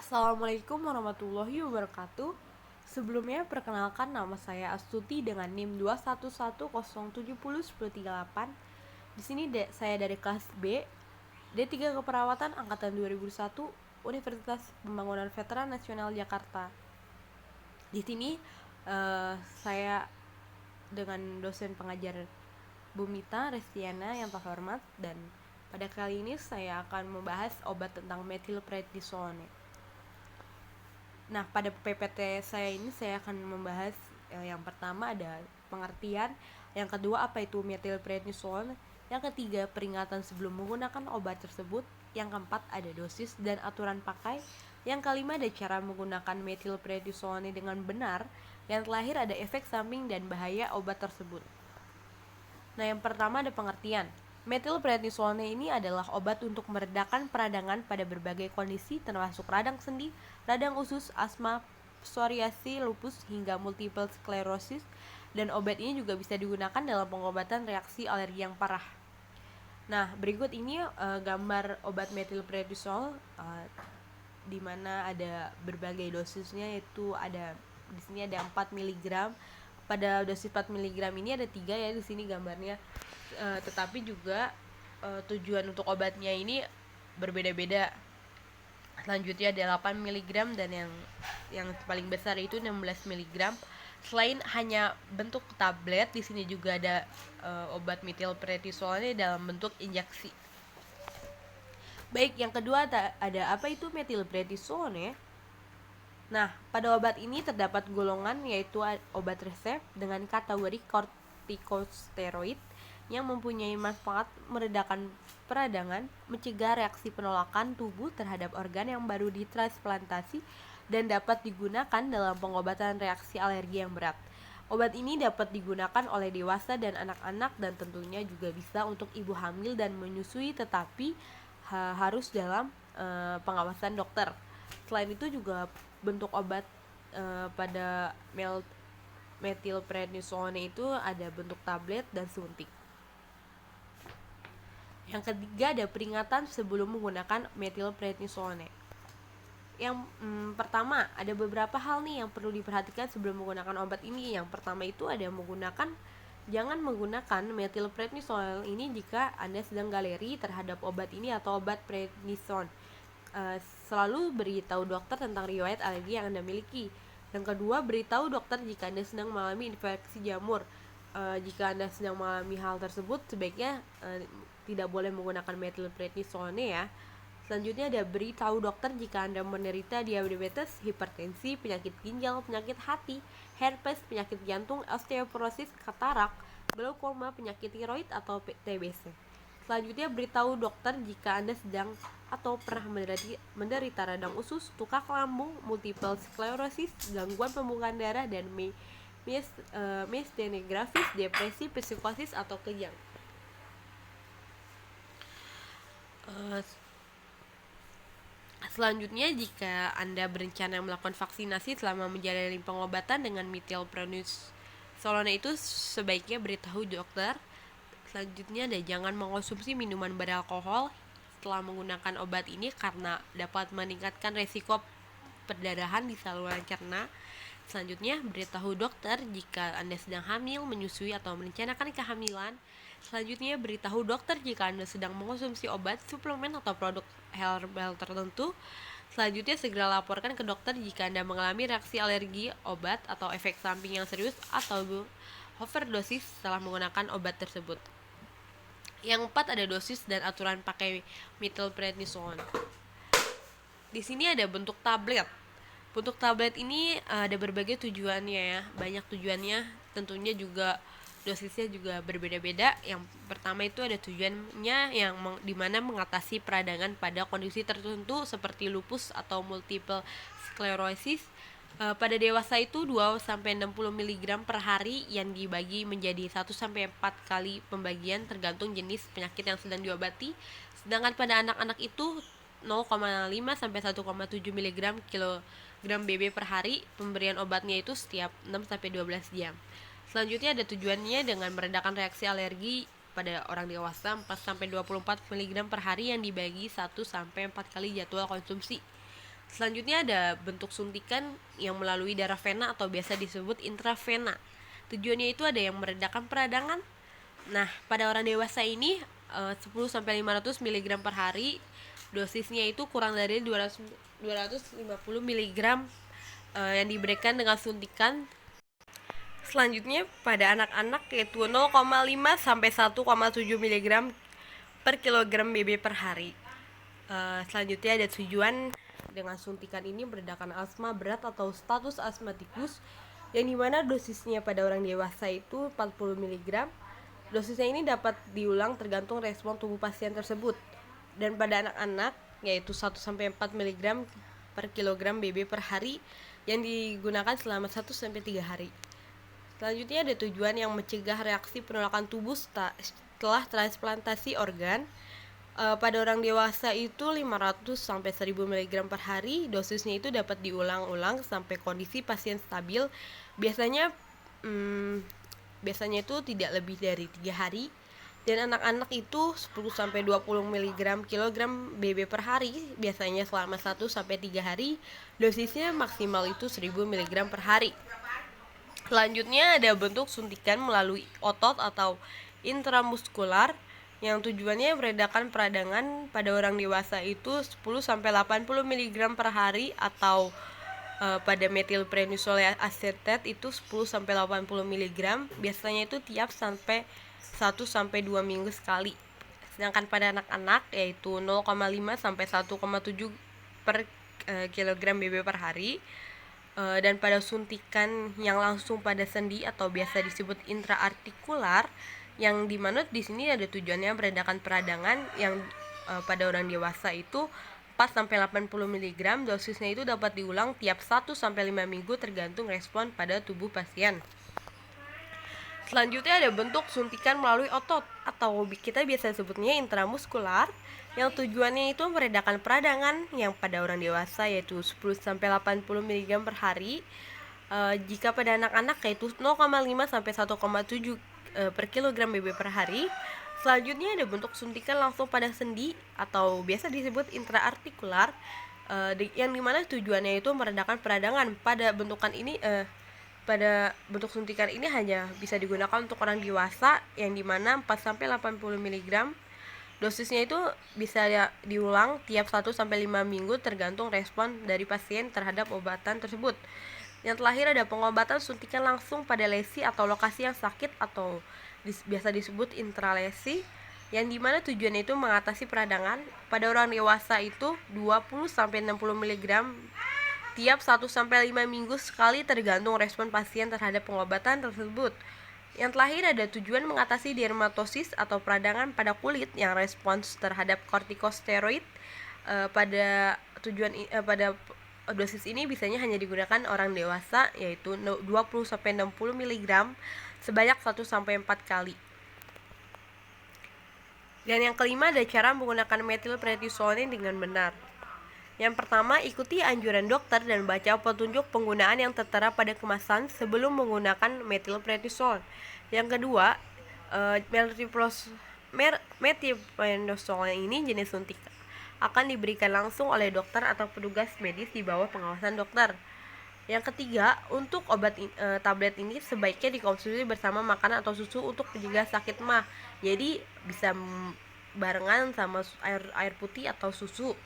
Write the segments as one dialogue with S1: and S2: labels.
S1: Assalamualaikum warahmatullahi wabarakatuh. Sebelumnya perkenalkan, nama saya Astuti dengan NIM 211070108. Di sini saya dari kelas B, D3 Keperawatan angkatan 2001, Universitas Pembangunan Veteran Nasional Jakarta. Di sini saya dengan dosen pengajar Bumita Restiana yang terhormat, dan pada kali ini saya akan membahas obat tentang methylprednisolone. Nah, pada PPT saya ini saya akan membahas yang pertama ada pengertian, yang kedua apa itu methylprednisolone, yang ketiga peringatan sebelum menggunakan obat tersebut, yang keempat ada dosis dan aturan pakai, yang kelima ada cara menggunakan methylprednisolone dengan benar, yang terakhir ada efek samping dan bahaya obat tersebut. Nah, yang pertama ada pengertian. Methylprednisolone ini adalah obat untuk meredakan peradangan pada berbagai kondisi termasuk radang sendi, radang usus, asma, psoriasis, lupus, hingga multiple sclerosis, dan obat ini juga bisa digunakan dalam pengobatan reaksi alergi yang parah. Nah, berikut ini gambar obat methylprednisolone di mana ada berbagai dosisnya, yaitu ada di sini ada 4 mg. Pada dosis 4 mg ini ada 3 ya di sini gambarnya. Tetapi juga tujuan untuk obatnya ini berbeda-beda. Selanjutnya ada 8 mg dan yang paling besar itu 16 mg. Selain hanya bentuk tablet, di sini juga ada obat methylprednisolone dalam bentuk injeksi. Baik, yang kedua ada apa itu methylprednisolone? Nah, pada obat ini terdapat golongan, yaitu obat resep dengan kategori kortikosteroid yang mempunyai manfaat meredakan peradangan, mencegah reaksi penolakan tubuh terhadap organ yang baru ditransplantasi, dan dapat digunakan dalam pengobatan reaksi alergi yang berat. Obat ini dapat digunakan oleh dewasa dan anak-anak, dan tentunya juga bisa untuk ibu hamil dan menyusui, tetapi harus dalam pengawasan dokter. Selain itu juga bentuk obat pada methylprednisolone itu ada bentuk tablet dan suntik. Yang ketiga ada peringatan sebelum menggunakan methylprednisolone. Yang pertama, ada beberapa hal nih yang perlu diperhatikan sebelum menggunakan obat ini. Yang pertama itu ada jangan menggunakan methylprednisolone ini jika Anda sedang galeri terhadap obat ini atau obat prednisone. Selalu beritahu dokter tentang riwayat alergi yang Anda miliki. Yang kedua, beritahu dokter jika Anda sedang mengalami infeksi jamur. Jika Anda sedang mengalami hal tersebut, sebaiknya tidak boleh menggunakan methylprednisolone ya. Selanjutnya ada beritahu dokter jika Anda menderita diabetes, hipertensi, penyakit ginjal, penyakit hati, herpes, penyakit jantung, osteoporosis, katarak, glaukoma, penyakit tiroid atau TBC. Selanjutnya beritahu dokter jika Anda sedang atau pernah menderita radang usus, tukak lambung, multiple sclerosis, gangguan pembuluhan darah, dan myasthenia gravis, depresi, psikosis atau kejang. Selanjutnya, jika Anda berencana melakukan vaksinasi selama menjalani pengobatan dengan methylprednisolone itu, sebaiknya beritahu dokter. Selanjutnya ada jangan mengkonsumsi minuman beralkohol setelah menggunakan obat ini karena dapat meningkatkan resiko perdarahan di saluran cerna. Selanjutnya, beritahu dokter jika Anda sedang hamil, menyusui, atau merencanakan kehamilan. Selanjutnya, beritahu dokter jika Anda sedang mengkonsumsi obat, suplemen, atau produk herbal tertentu. Selanjutnya, segera laporkan ke dokter jika Anda mengalami reaksi alergi obat atau efek samping yang serius atau overdosis setelah menggunakan obat tersebut. Yang keempat ada dosis dan aturan pakai methylprednisolone. Di sini ada bentuk tablet. Bentuk tablet ini ada berbagai tujuannya ya, banyak tujuannya, tentunya juga dosisnya juga berbeda-beda. Yang pertama itu ada tujuannya yang dimana mengatasi peradangan pada kondisi tertentu seperti lupus atau multiple sclerosis. Pada dewasa itu 2-60 mg per hari yang dibagi menjadi 1-4 kali pembagian tergantung jenis penyakit yang sedang diobati. Sedangkan pada anak-anak itu 0,5-1,7 mg kilogram BB per hari. Pemberian obatnya itu setiap 6-12 jam. Selanjutnya ada tujuannya dengan meredakan reaksi alergi pada orang dewasa 4-24 mg per hari yang dibagi 1-4 kali jadwal konsumsi. Selanjutnya ada bentuk suntikan yang melalui darah vena atau biasa disebut intravena. Tujuannya itu ada yang meredakan peradangan. Nah, pada orang dewasa ini 10-500 mg per hari. Dosisnya itu kurang dari 250 mg yang diberikan dengan suntikan. Selanjutnya pada anak-anak yaitu 0,5 sampai 1,7 mg per kilogram BB per hari. Selanjutnya ada tujuan dengan suntikan ini meredakan asma berat atau status asmatikus, yang dimana dosisnya pada orang dewasa itu 40 mg. Dosisnya ini dapat diulang tergantung respon tubuh pasien tersebut. Dan pada anak-anak yaitu 1-4 mg per kilogram BB per hari yang digunakan selama 1-3 hari. Selanjutnya ada tujuan yang mencegah reaksi penolakan tubuh setelah transplantasi organ. Pada orang dewasa itu 500-1000 mg per hari. Dosisnya itu dapat diulang-ulang sampai kondisi pasien stabil. Biasanya itu tidak lebih dari 3 hari. Dan anak-anak itu 10-20 mg kilogram BB per hari, biasanya selama 1-3 hari. Dosisnya maksimal itu 1000 mg per hari. Selanjutnya ada bentuk suntikan melalui otot atau intramuskular, yang tujuannya meredakan peradangan. Pada orang dewasa itu 10-80 mg per hari, atau pada metilprednisol asetat itu 10-80 mg, biasanya itu tiap sampai 1-2 minggu sekali. Sedangkan pada anak-anak yaitu 0,5 sampai 1,7 per kilogram BB per hari. Dan pada suntikan yang langsung pada sendi atau biasa disebut intraartikular, yang dimana di sini ada tujuannya meredakan peradangan, yang pada orang dewasa itu 4-80 mg. Dosisnya itu dapat diulang tiap 1-5 minggu tergantung respon pada tubuh pasien. Selanjutnya ada bentuk suntikan melalui otot atau kita biasa sebutnya intramuskular, yang tujuannya itu meredakan peradangan, yang pada orang dewasa yaitu 10-80 mg per hari. Jika pada anak-anak yaitu 0,5 sampai 1,7 per kilogram BB per hari. Selanjutnya ada bentuk suntikan langsung pada sendi atau biasa disebut intraartikular, yang dimana tujuannya itu meredakan peradangan. Pada bentuk suntikan ini hanya bisa digunakan untuk orang dewasa, yang dimana 4-80 mg. Dosisnya itu bisa diulang tiap 1-5 minggu tergantung respon dari pasien terhadap obatan tersebut. Yang terakhir ada pengobatan suntikan langsung pada lesi atau lokasi yang sakit atau biasa disebut intralesi, yang dimana tujuannya itu mengatasi peradangan. Pada orang dewasa itu 20-60 mg tiap 1-5 minggu sekali tergantung respon pasien terhadap pengobatan tersebut. Yang terakhir ada tujuan mengatasi dermatosis atau peradangan pada kulit yang respons terhadap kortikosteroid. Pada dosis ini biasanya hanya digunakan orang dewasa yaitu 20-60 mg sebanyak 1-4 kali. Dan yang kelima ada cara menggunakan metilprednisolone dengan benar. Yang pertama, ikuti anjuran dokter dan baca petunjuk penggunaan yang tertera pada kemasan sebelum menggunakan metilprednisolone. Yang kedua, metilprednisolone ini jenis suntik akan diberikan langsung oleh dokter atau petugas medis di bawah pengawasan dokter. Yang ketiga, untuk tablet ini sebaiknya dikonsumsi bersama makanan atau susu untuk mencegah sakit mah. Jadi bisa barengan sama air putih atau susu.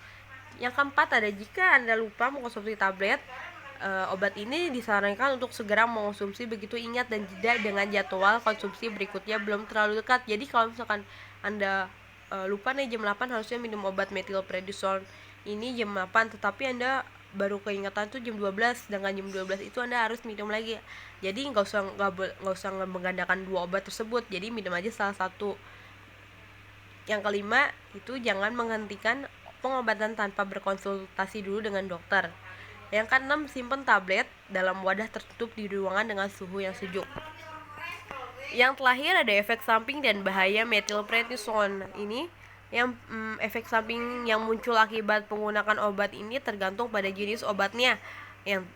S1: Yang keempat ada jika Anda lupa mengkonsumsi tablet, obat ini disarankan untuk segera mengkonsumsi begitu ingat dan jeda dengan jadwal konsumsi berikutnya belum terlalu dekat. Jadi kalau misalkan Anda lupa nih jam 8 harusnya minum obat metilprednisolone ini jam 8, tetapi Anda baru keingatan tuh jam 12, dengan jam 12 itu Anda harus minum lagi. Jadi nggak usah menggandakan dua obat tersebut, jadi minum aja salah satu. Yang kelima itu jangan menghentikan pengobatan tanpa berkonsultasi dulu dengan dokter. Yang keenam, simpan tablet dalam wadah tertutup di ruangan dengan suhu yang sejuk. Yang terakhir ada efek samping dan bahaya metilprednisolone ini. Yang efek samping yang muncul akibat menggunakan obat ini tergantung pada jenis obatnya. Yang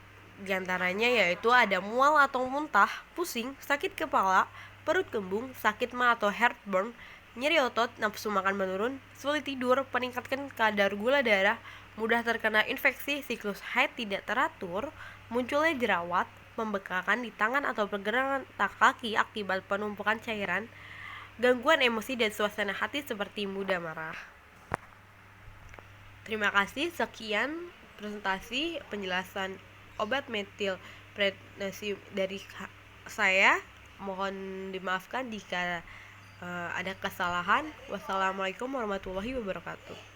S1: diantaranya yaitu ada mual atau muntah, pusing, sakit kepala, perut kembung, sakit mah atau heartburn, nyeri otot, nafsu makan menurun, sulit tidur, meningkatkan kadar gula darah, mudah terkena infeksi, siklus haid tidak teratur, munculnya jerawat, pembekakan di tangan atau pergelangan kaki akibat penumpukan cairan, gangguan emosi dan suasana hati seperti mudah marah. Terima kasih, sekian presentasi penjelasan obat metilprednisolone dari saya. Mohon dimaafkan jika ada kesalahan. Wassalamualaikum warahmatullahi wabarakatuh.